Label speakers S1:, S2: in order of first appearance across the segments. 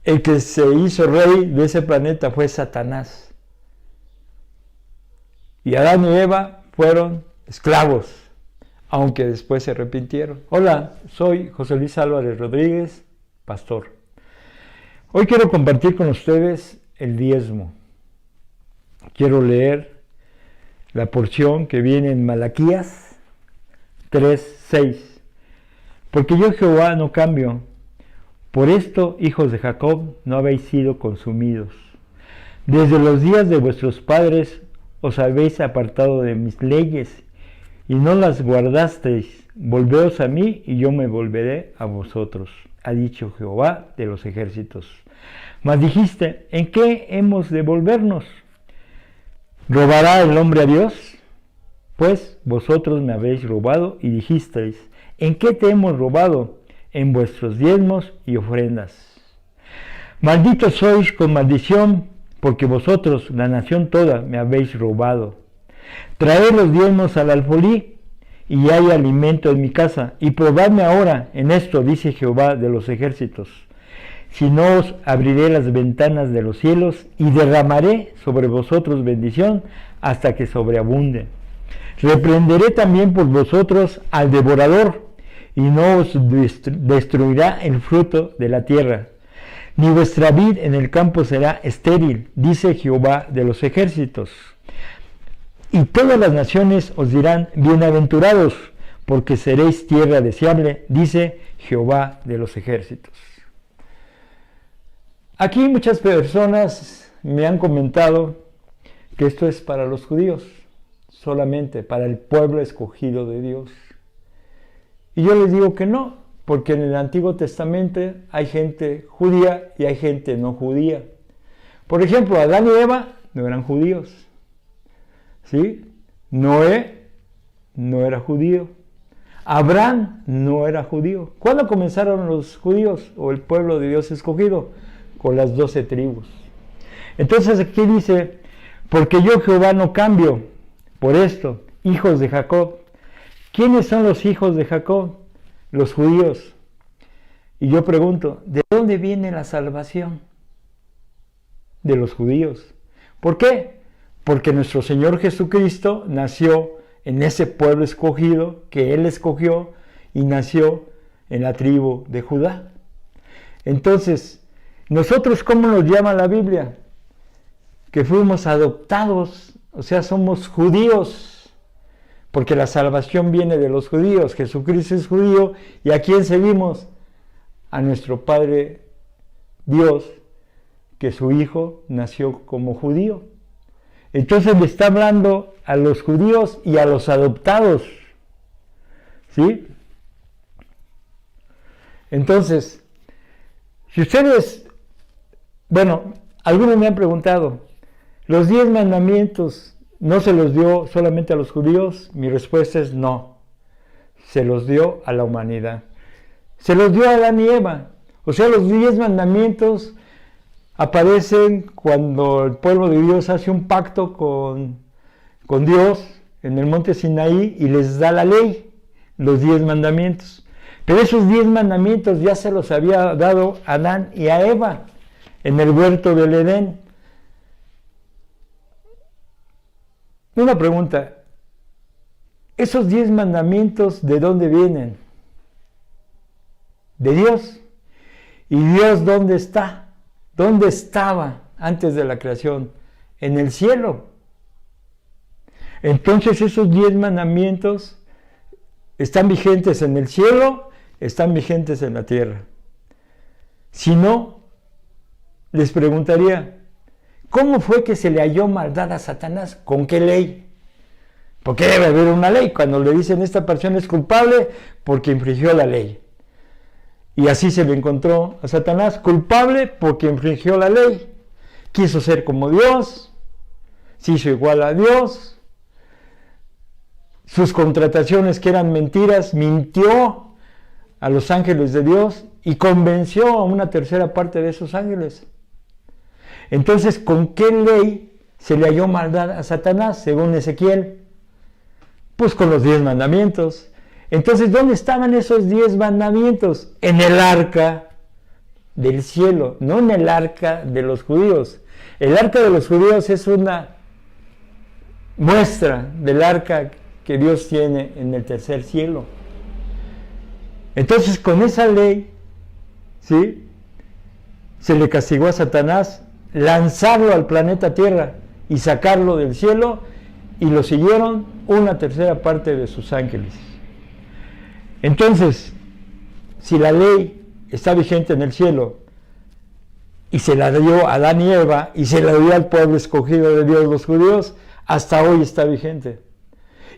S1: el que se hizo rey de ese planeta fue Satanás. Y Adán y Eva fueron esclavos, aunque después se arrepintieron. Hola, soy José Luis Álvarez Rodríguez, pastor. Hoy quiero compartir con ustedes el diezmo. Quiero leer la porción que viene en Malaquías 3:6. Porque yo Jehová no cambio. Por esto, hijos de Jacob, no habéis sido consumidos. Desde los días de vuestros padres os habéis apartado de mis leyes y no las guardasteis. Volveos a mí y yo me volveré a vosotros, ha dicho Jehová de los ejércitos. Mas dijiste, ¿en qué hemos de volvernos? ¿Robará el hombre a Dios? Pues vosotros me habéis robado y dijisteis, ¿en qué te hemos robado? En vuestros diezmos y ofrendas. Malditos sois con maldición, porque vosotros, la nación toda, me habéis robado. Traed los diezmos al alfolí, y hay alimento en mi casa, y probadme ahora en esto, dice Jehová de los ejércitos. Si no os abriré las ventanas de los cielos, y derramaré sobre vosotros bendición, hasta que sobreabunde. Reprenderé también por vosotros al devorador, y no os destruirá el fruto de la tierra. Ni vuestra vid en el campo será estéril, dice Jehová de los ejércitos. Y todas las naciones os dirán, bienaventurados, porque seréis tierra deseable, dice Jehová de los ejércitos. Aquí muchas personas me han comentado que esto es para los judíos, solamente para el pueblo escogido de Dios. Y yo les digo que no, porque en el Antiguo Testamento hay gente judía y hay gente no judía. Por ejemplo, Adán y Eva no eran judíos. ¿Sí? Noé no era judío. Abraham no era judío. ¿Cuándo comenzaron los judíos o el pueblo de Dios escogido? Con las 12 tribus. Entonces aquí dice, porque yo Jehová no cambio. Por esto, hijos de Jacob. ¿Quiénes son los hijos de Jacob? Los judíos. Y yo pregunto, ¿de dónde viene la salvación? De los judíos. ¿Por qué? Porque nuestro Señor Jesucristo nació en ese pueblo escogido que Él escogió y nació en la tribu de Judá. Entonces, ¿nosotros cómo nos llama la Biblia? Que fuimos adoptados, o sea, somos judíos. Porque la salvación viene de los judíos. Jesucristo es judío. ¿Y a quién seguimos? A nuestro Padre Dios, que su Hijo nació como judío. Entonces le está hablando a los judíos y a los adoptados. ¿Sí? Entonces, si ustedes, bueno, algunos me han preguntado, ¿los 10 mandamientos no se los dio solamente a los judíos? Mi respuesta es no. Se los dio a la humanidad. Se los dio a Adán y Eva. O sea, los 10 mandamientos aparecen cuando el pueblo de Dios hace un pacto con Dios en el monte Sinaí y les da la ley, los 10 mandamientos. Pero esos 10 mandamientos ya se los había dado a Adán y a Eva en el huerto del Edén. Una pregunta, ¿esos 10 mandamientos de dónde vienen? De Dios. ¿Y Dios dónde está? ¿Dónde estaba antes de la creación? En el cielo. Entonces esos 10 mandamientos están vigentes en el cielo, están vigentes en la tierra. Si no, les preguntaría, ¿cómo fue que se le halló maldad a Satanás? ¿Con qué ley? Porque debe haber una ley. Cuando le dicen esta persona es culpable porque infringió la ley. Y así se le encontró a Satanás culpable porque infringió la ley. Quiso ser como Dios, se hizo igual a Dios. Sus contrataciones que eran mentiras, mintió a los ángeles de Dios y convenció a una tercera parte de esos ángeles. Entonces, ¿con qué ley se le halló maldad a Satanás, según Ezequiel? Pues con los 10 mandamientos. Entonces, ¿dónde estaban esos 10 mandamientos? En el arca. del cielo, no en el arca de los judíos. El arca de los judíos es una muestra del arca que Dios tiene en el tercer cielo. Entonces, con esa ley, ¿sí?, se le castigó a Satanás lanzarlo al planeta Tierra y sacarlo del cielo, y lo siguieron una tercera parte de sus ángeles. Entonces, si la ley está vigente en el cielo y se la dio a Adán y Eva y se la dio al pueblo escogido de Dios, los judíos, hasta hoy está vigente.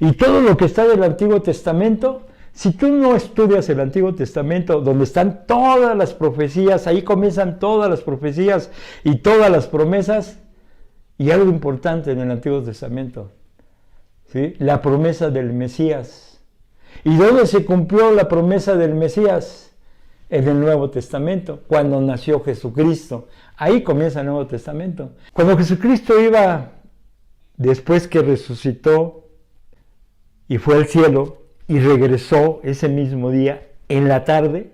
S1: Y todo lo que está del Antiguo Testamento, si tú no estudias el Antiguo Testamento, donde están todas las profecías, ahí comienzan todas las profecías y todas las promesas, y algo importante en el Antiguo Testamento, ¿sí?, la promesa del Mesías. ¿Y dónde se cumplió la promesa del Mesías? En el Nuevo Testamento, cuando nació Jesucristo. Ahí comienza el Nuevo Testamento. Cuando Jesucristo iba, después que resucitó y fue al cielo, y regresó ese mismo día, en la tarde,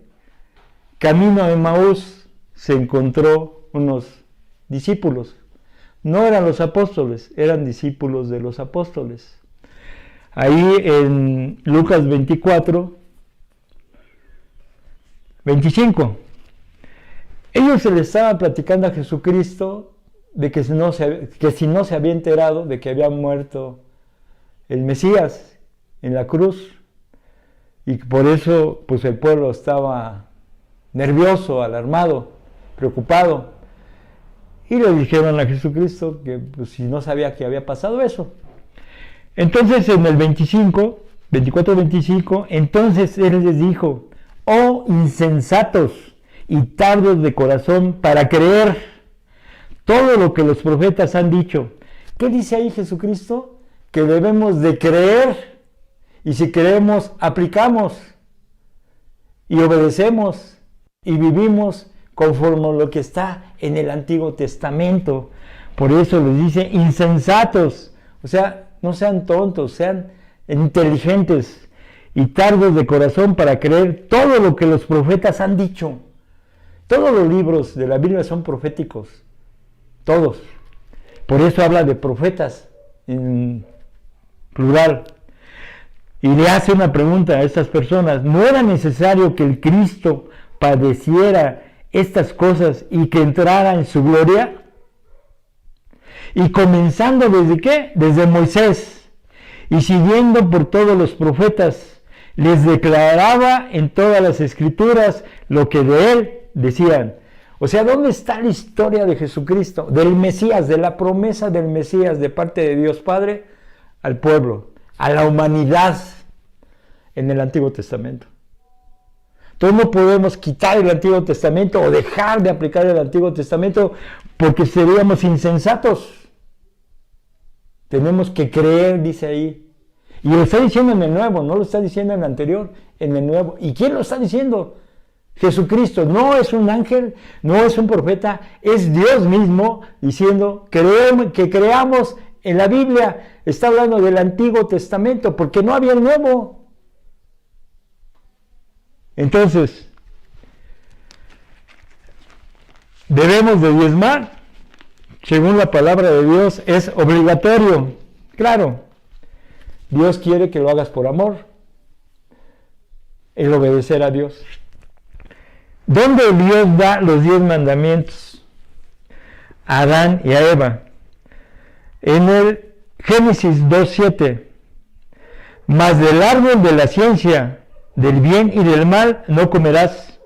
S1: camino a Emaús, se encontró unos discípulos. No eran los apóstoles, eran discípulos de los apóstoles. Ahí en Lucas 24, 25, ellos se le estaban platicando a Jesucristo de que si no se había enterado de que había muerto el Mesías en la cruz, y por eso pues el pueblo estaba nervioso, alarmado, preocupado, y le dijeron a Jesucristo que pues, si no sabía que había pasado eso. Entonces en el 24-25, entonces él les dijo: oh insensatos y tardos de corazón para creer todo lo que los profetas han dicho. ¿Qué dice ahí Jesucristo? Que debemos de creer, y si creemos, aplicamos y obedecemos y vivimos conforme a lo que está en el Antiguo Testamento. Por eso les dice insensatos, o sea, no sean tontos, sean inteligentes y tardos de corazón para creer todo lo que los profetas han dicho. Todos los libros de la Biblia son proféticos, todos. Por eso habla de profetas en plural. Y le hace una pregunta a estas personas: ¿no era necesario que el Cristo padeciera estas cosas y que entrara en su gloria? Y comenzando ¿desde qué? Desde Moisés, y siguiendo por todos los profetas, les declaraba en todas las escrituras lo que de él decían. O sea, ¿dónde está la historia de Jesucristo, del Mesías, de la promesa del Mesías de parte de Dios Padre al pueblo, a la humanidad, en el Antiguo Testamento? Entonces no podemos quitar el Antiguo Testamento o dejar de aplicar el Antiguo Testamento porque seríamos insensatos. Tenemos que creer, dice ahí. Y lo está diciendo en el Nuevo, no lo está diciendo en el anterior, en el Nuevo. ¿Y quién lo está diciendo? Jesucristo. No es un ángel, no es un profeta, es Dios mismo diciendo que creamos en la Biblia. Está hablando del Antiguo Testamento porque no había el Nuevo. Entonces, debemos de diezmar. Según la palabra de Dios, es obligatorio. Claro, Dios quiere que lo hagas por amor, el obedecer a Dios. ¿Dónde Dios da los 10 mandamientos a Adán y a Eva? En el Génesis 2:7. Mas del árbol de la ciencia, del bien y del mal, no comerás,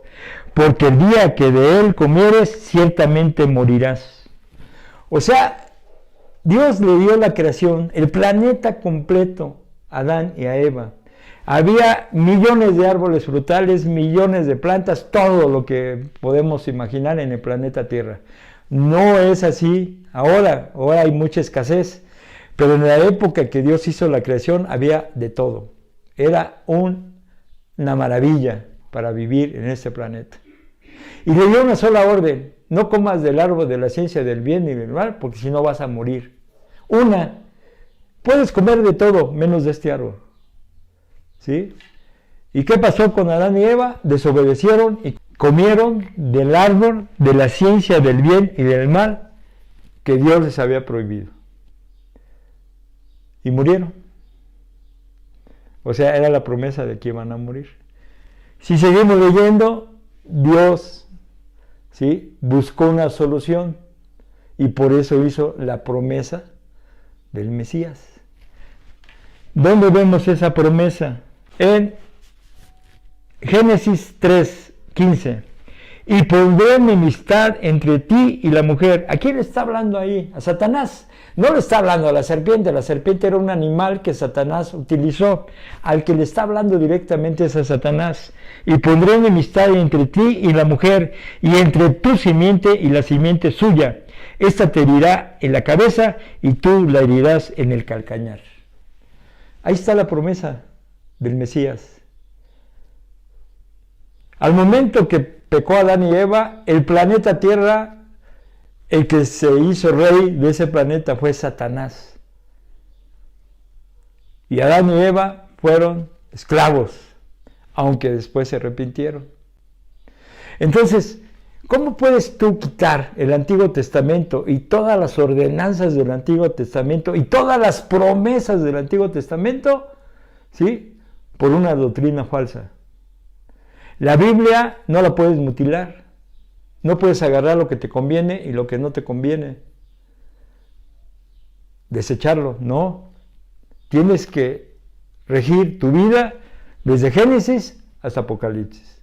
S1: porque el día que de él comieres, ciertamente morirás. O sea, Dios le dio la creación, el planeta completo, a Adán y a Eva. Había millones de árboles frutales, millones de plantas, todo lo que podemos imaginar en el planeta Tierra. No es así ahora hay mucha escasez, pero en la época que Dios hizo la creación había de todo. Era una maravilla para vivir en este planeta. Y le dio una sola orden: no comas del árbol de la ciencia del bien y del mal, porque si no vas a morir. Puedes comer de todo, menos de este árbol. ¿Sí? ¿Y qué pasó con Adán y Eva? Desobedecieron y comieron del árbol de la ciencia del bien y del mal que Dios les había prohibido. Y murieron. O sea, era la promesa de que iban a morir. Si seguimos leyendo, Dios, ¿sí?, buscó una solución y por eso hizo la promesa del Mesías. ¿Dónde vemos esa promesa? En Génesis 3:15. Y pondré enemistad entre ti y la mujer. ¿A quién le está hablando ahí? A Satanás. No le está hablando a la serpiente. La serpiente era un animal que Satanás utilizó. Al que le está hablando directamente es a Satanás. Y pondré enemistad entre ti y la mujer, y entre tu simiente y la simiente suya. Esta te herirá en la cabeza y tú la herirás en el calcañar. Ahí está la promesa del Mesías. Al momento que pecó Adán y Eva, el planeta Tierra, el que se hizo rey de ese planeta fue Satanás. Y Adán y Eva fueron esclavos, aunque después se arrepintieron. Entonces, ¿cómo puedes tú quitar el Antiguo Testamento y todas las ordenanzas del Antiguo Testamento y todas las promesas del Antiguo Testamento, ¿sí?, por una doctrina falsa? La Biblia no la puedes mutilar. No puedes agarrar lo que te conviene y lo que no te conviene. Desecharlo, no. Tienes que regir tu vida desde Génesis hasta Apocalipsis.